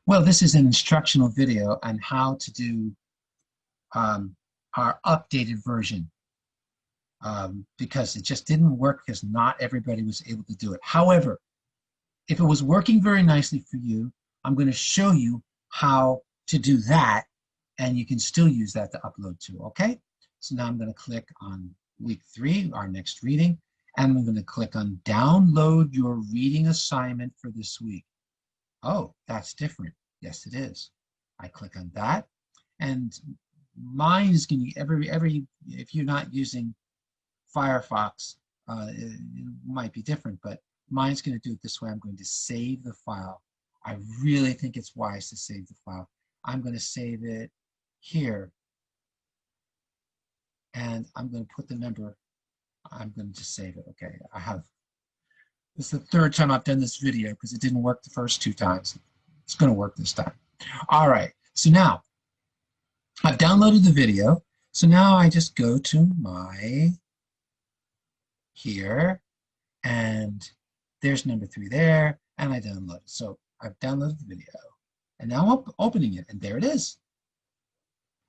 Well, this is an instructional video on how to do our updated version because it just didn't work because not everybody was able to do it. However, if it was working very nicely for you, I'm going to show you how to do that, and you can still use that to upload to, okay? So now I'm going to click on week 3, our next reading, and I'm going to click on download your reading assignment for this week. Oh, that's different. Yes, it is. I click on that, and mine is going to every if you're not using Firefox, it might be different, but mine's going to do it this way. I'm going to save the file. I really think it's wise to save the file. I'm going to save it here, and I'm going to put the number. I'm going to just save it. Okay, this is the third time I've done this video because it didn't work the first 2 times. It's going to work this time. All right, so now I've downloaded the video. So now I just go to my here, and there's number 3 there, and I download it. So I've downloaded the video, and now I'm opening it, and there it is.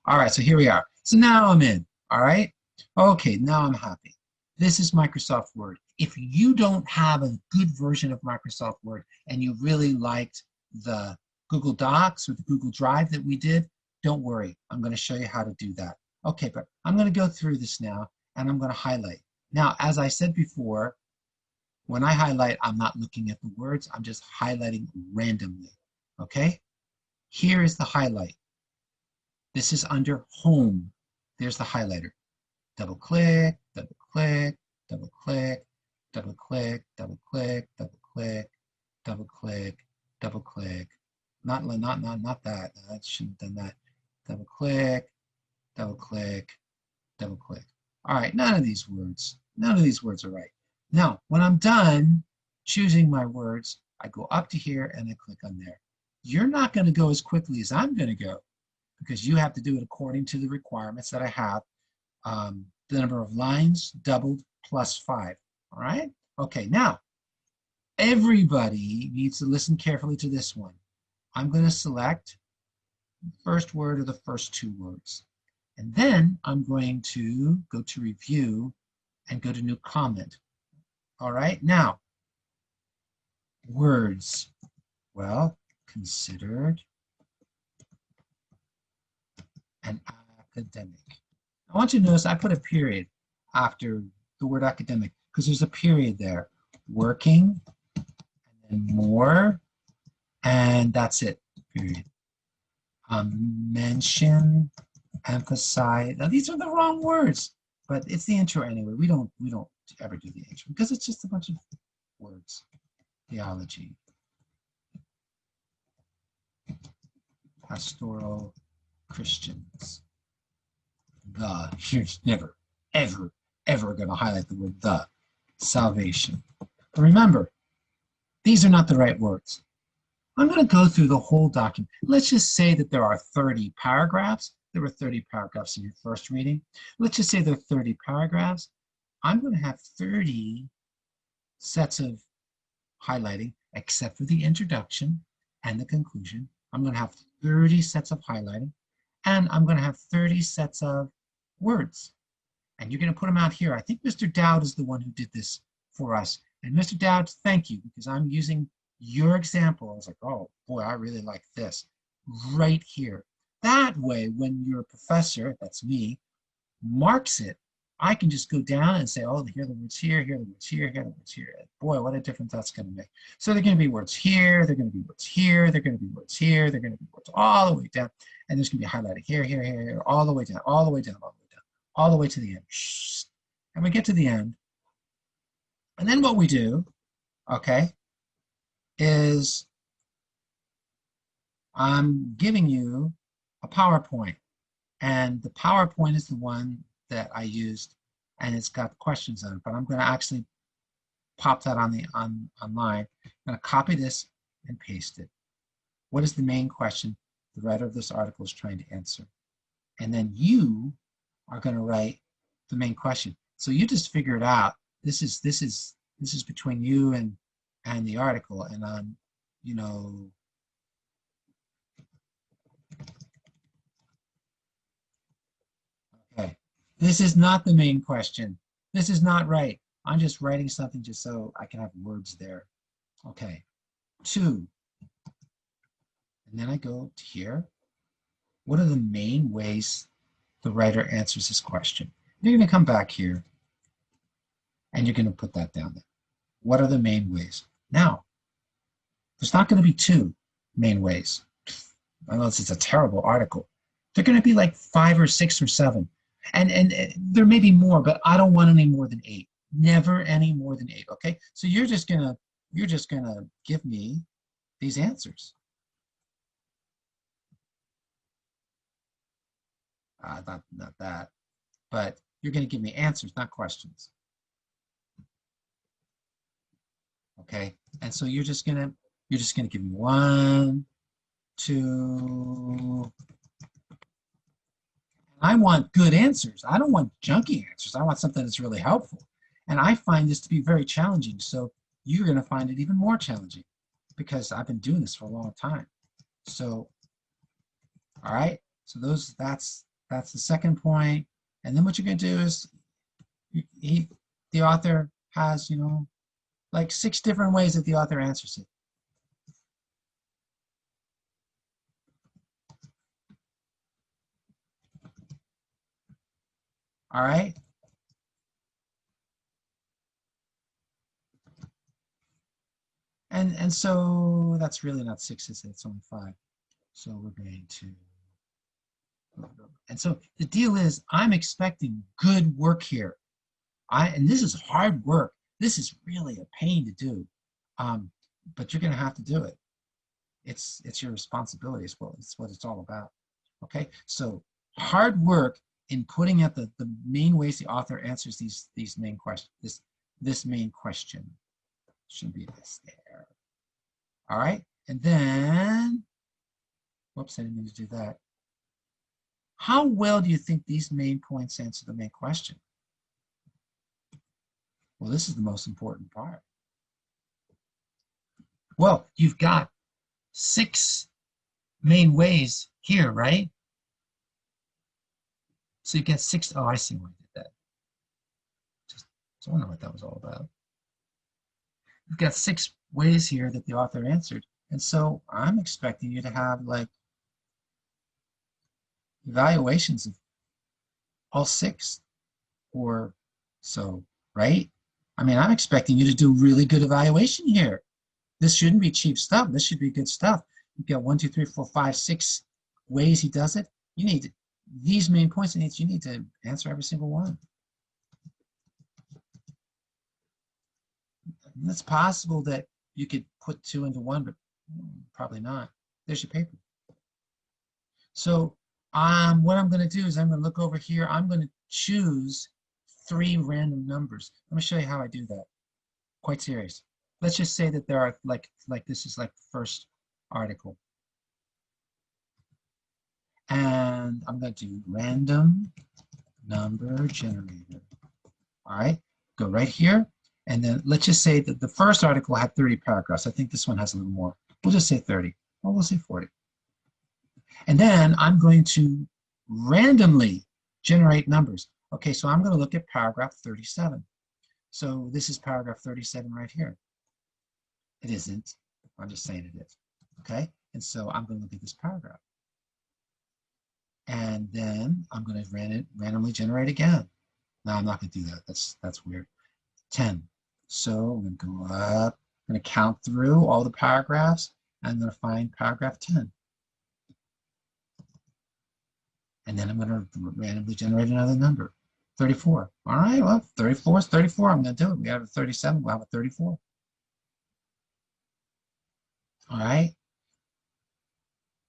All right, so here we are. So now I'm in, all right? Okay, now I'm happy. This is Microsoft Word. If you don't have a good version of Microsoft Word and you really liked the Google Docs or the Google Drive that we did, don't worry. I'm going to show you how to do that. Okay, but I'm going to go through this now, and I'm going to highlight. Now, as I said before, when I highlight, I'm not looking at the words. I'm just highlighting randomly, okay? Here is the highlight. This is under Home. There's the highlighter. Double click, double click, double click, double click, double click, double click, double click, double click. Not that. I shouldn't have done that. Double click, double click, double click. All right, none of these words are right. Now, when I'm done choosing my words, I go up to here and I click on there. You're not going to go as quickly as I'm going to go because you have to do it according to the requirements that I have. The number of lines doubled plus 5. All right? Okay, now, everybody needs to listen carefully to this one. I'm going to select the first word or the first 2 words. And then I'm going to go to review and go to new comment. All right, now, words. Well, considered an academic. I want you to notice I put a period after the word academic because there's a period there. Working, and then more, and that's it, period. Mention, emphasize. Now these are the wrong words, but it's the intro anyway. We don't ever do the intro because it's just a bunch of words. Theology, pastoral Christians. You're never, ever going to highlight the word the. Salvation. But remember, these are not the right words. I'm going to go through the whole document. Let's just say that there are 30 paragraphs. There were 30 paragraphs in your first reading. Let's just say there are 30 paragraphs. I'm going to have 30 sets of highlighting, except for the introduction and the conclusion. I'm going to have 30 sets of highlighting, and I'm going to have 30 sets of words. And you're going to put them out here. I think Mr. Dowd is the one who did this for us. And Mr. Dowd, thank you, because I'm using your example. I was like, oh, boy, I really like this. Right here. That way, when your professor, that's me, marks it, I can just go down and say, oh, here are the words here, here are the words here, here are the words here. Boy, what a difference that's going to make. So they're going to be words here, they're going to be words here, they're going to be words here, they're going to be words all the way down. And there's going to be highlighted here, here, here, here, all the way down, all the way down, all the way down, all the way to the end. And we get to the end. And then what we do, okay, is I'm giving you a PowerPoint. And the PowerPoint is the one that I used, and it's got questions on it. But I'm going to actually pop that on online. I'm going to copy this and paste it. What is the main question the writer of this article is trying to answer? And then you are going to write the main question. So you just figure it out. This is between you and the article, and I'm, This is not the main question. This is not right. I'm just writing something just so I can have words there. Okay, 2. And then I go to here. What are the main ways the writer answers this question? You're going to come back here, and you're going to put that down there. What are the main ways? Now, there's not going to be 2 main ways. Unless it's a terrible article. They're going to be like 5 or 6 or 7. And there may be more, but I don't want any more than 8. Never any more than 8, okay? So you're just gonna give me these answers. Not that, but you're gonna give me answers, not questions. Okay? And so you're just gonna give me 1, 2. I want good answers. I don't want junky answers. I want something that's really helpful. And I find this to be very challenging. So you're going to find it even more challenging because I've been doing this for a long time. So, all right. So that's the second point. And then what you're going to do is the author has, like 6 different ways that the author answers it. All right. And so that's really not 6, is it? It's only 5. So we're going to, and so the deal is I'm expecting good work here. And this is hard work. This is really a pain to do, but you're going to have to do it. It's your responsibility as well. It's what it's all about. Okay, so hard work in putting out the main ways the author answers these main questions. This main question should be this there. All right, and then, whoops, I didn't mean to do that. How well do you think these main points answer the main question? Well, this is the most important part. Well, you've got 6 main ways here, right? So you get 6. Oh, I see why I did that. Just wondering what that was all about. You've got 6 ways here that the author answered. And so I'm expecting you to have like evaluations of all 6 or so, right? I mean, I'm expecting you to do really good evaluation here. This shouldn't be cheap stuff. This should be good stuff. You've got 1, 2, 3, 4, 5, 6 ways he does it. You need these main points. You need to answer every single one. And it's possible that you could put 2 into 1, but probably not. There's your paper. So what I'm going to do is I'm going to look over here. I'm going to choose 3 random numbers. Let me show you how I do that. Quite serious. Let's just say that there are like this is like the first article. And I'm going to do random number generator. All right, go right here. And then let's just say that the first article had 30 paragraphs. I think this one has a little more. We'll just say 30. Well, we'll say 40. And then I'm going to randomly generate numbers. Okay, so I'm going to look at paragraph 37. So this is paragraph 37 right here. It isn't. I'm just saying it is. Okay, and so I'm going to look at this paragraph. And then I'm going to randomly generate again. No, I'm not going to do that. That's weird. 10. So I'm going to go up. I'm going to count through all the paragraphs. I'm going to find paragraph 10. And then I'm going to randomly generate another number. 34. All right, well, 34 is 34. I'm going to do it. We have a 37. We'll have a 34. All right.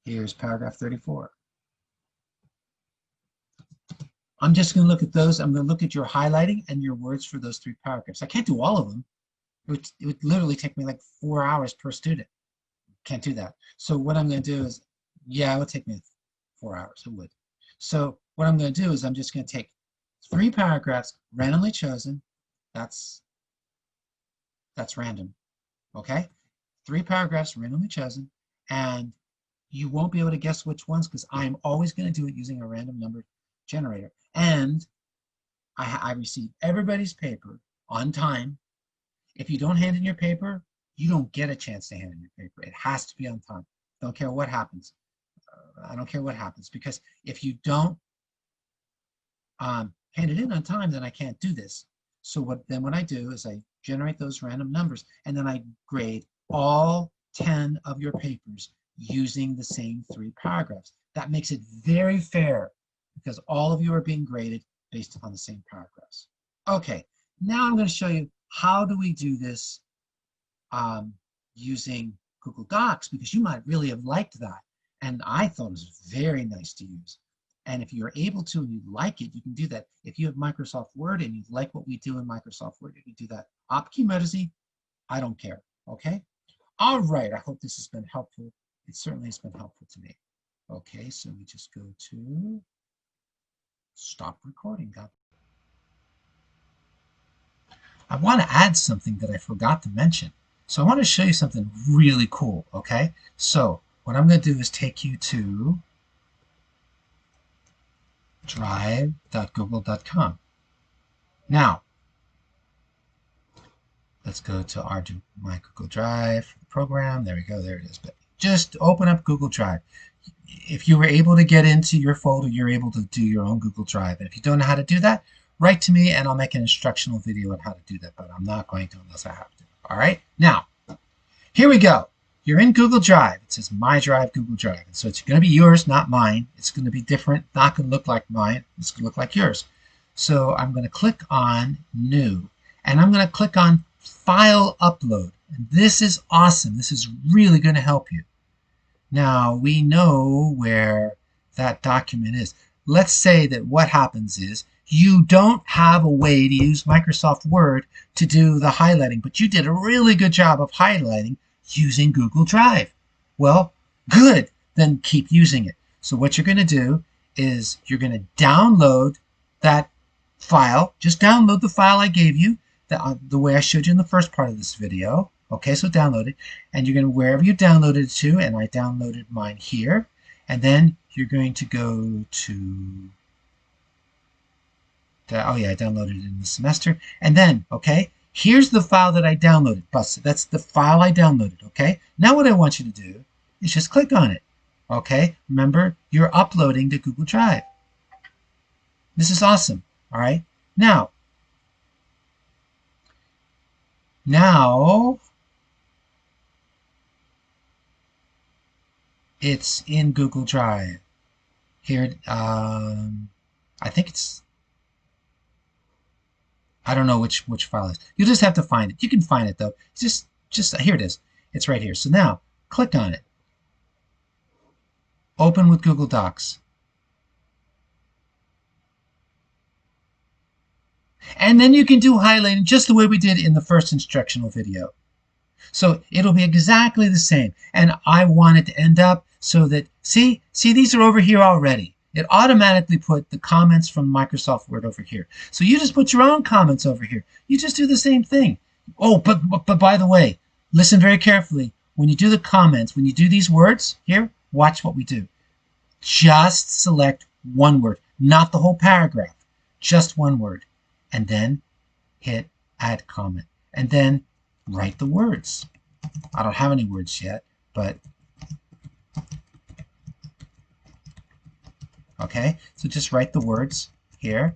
Here's paragraph 34. I'm just going to look at those. I'm going to look at your highlighting and your words for those 3 paragraphs. I can't do all of them. It would literally take me like 4 hours per student. Can't do that. So what I'm going to do is, yeah, it would take me 4 hours. It would. So what I'm going to do is I'm just going to take 3 paragraphs randomly chosen. That's random. Okay? 3 paragraphs randomly chosen. And you won't be able to guess which ones because I'm always going to do it using a random number generator. And I receive everybody's paper on time. If you don't hand in your paper, you don't get a chance to hand in your paper. It has to be on time. Don't care what happens. I don't care what happens, because if you don't hand it in on time, then I can't do this. So what I do is I generate those random numbers, and then I grade all 10 of your papers using the same 3 paragraphs. That makes it very fair, because all of you are being graded based upon the same paragraphs. Okay, now I'm going to show you how do we do this using Google Docs, because you might really have liked that, and I thought it was very nice to use. And if you're able to and you like it, you can do that. If you have Microsoft Word and you like what we do in Microsoft Word, you can do that. Optimizzi, I don't care. Okay? All right. I hope this has been helpful. It certainly has been helpful to me. Okay, so we just go to stop recording. I want to add something that I forgot to mention. So I want to show you something really cool. Okay? So what I'm going to do is take you to drive.google.com. Now, let's go to my Google Drive program. There we go. There it is. But just open up Google Drive. If you were able to get into your folder, you're able to do your own Google Drive. And if you don't know how to do that, write to me and I'll make an instructional video on how to do that. But I'm not going to unless I have to. All right. Now, here we go. You're in Google Drive. It says My Drive, Google Drive. And so it's going to be yours, not mine. It's going to be different. Not going to look like mine. It's going to look like yours. So I'm going to click on New. And I'm going to click on File Upload. And this is awesome. This is really going to help you. Now, we know where that document is. Let's say that what happens is you don't have a way to use Microsoft Word to do the highlighting, but you did a really good job of highlighting using Google Drive. Well, good. Then keep using it. So what you're going to do is you're going to download that file. Just download the file I gave you the way I showed you in the first part of this video. Okay, so download it, and you're going to, wherever you downloaded it to, and I downloaded mine here, and then you're going to go to, oh yeah, I downloaded it in the semester, and then, okay, here's the file that I downloaded. That's the file I downloaded, okay? Now what I want you to do is just click on it, okay? Remember, you're uploading to Google Drive. This is awesome, all right? Now, it's in Google Drive. Here, I think it's, I don't know which file it is. You just have to find it. You can find it though. It's just here it is. It's right here. So now, click on it. Open with Google Docs. And then you can do highlighting just the way we did in the first instructional video. So it'll be exactly the same. And I want it to end up so that, see, these are over here already. It automatically put the comments from Microsoft Word over here. So you just put your own comments over here. You just do the same thing. Oh, but by the way, listen very carefully. When you do the comments, when you do these words here, watch what we do. Just select one word, not the whole paragraph, just one word. And then hit Add Comment. And then write the words. I don't have any words yet, but okay, so just write the words here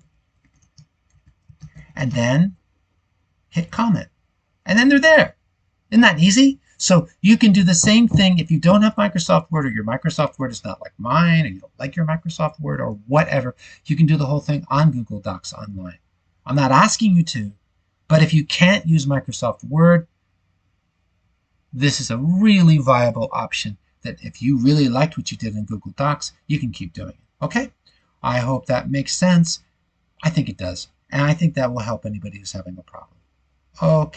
and then hit comment. And then they're there. Isn't that easy? So you can do the same thing if you don't have Microsoft Word, or your Microsoft Word is not like mine, or you don't like your Microsoft Word, or whatever. You can do the whole thing on Google Docs online. I'm not asking you to, but if you can't use Microsoft Word, this is a really viable option that if you really liked what you did in Google Docs, you can keep doing it. Okay? I hope that makes sense. I think it does. And I think that will help anybody who's having a problem. Okay.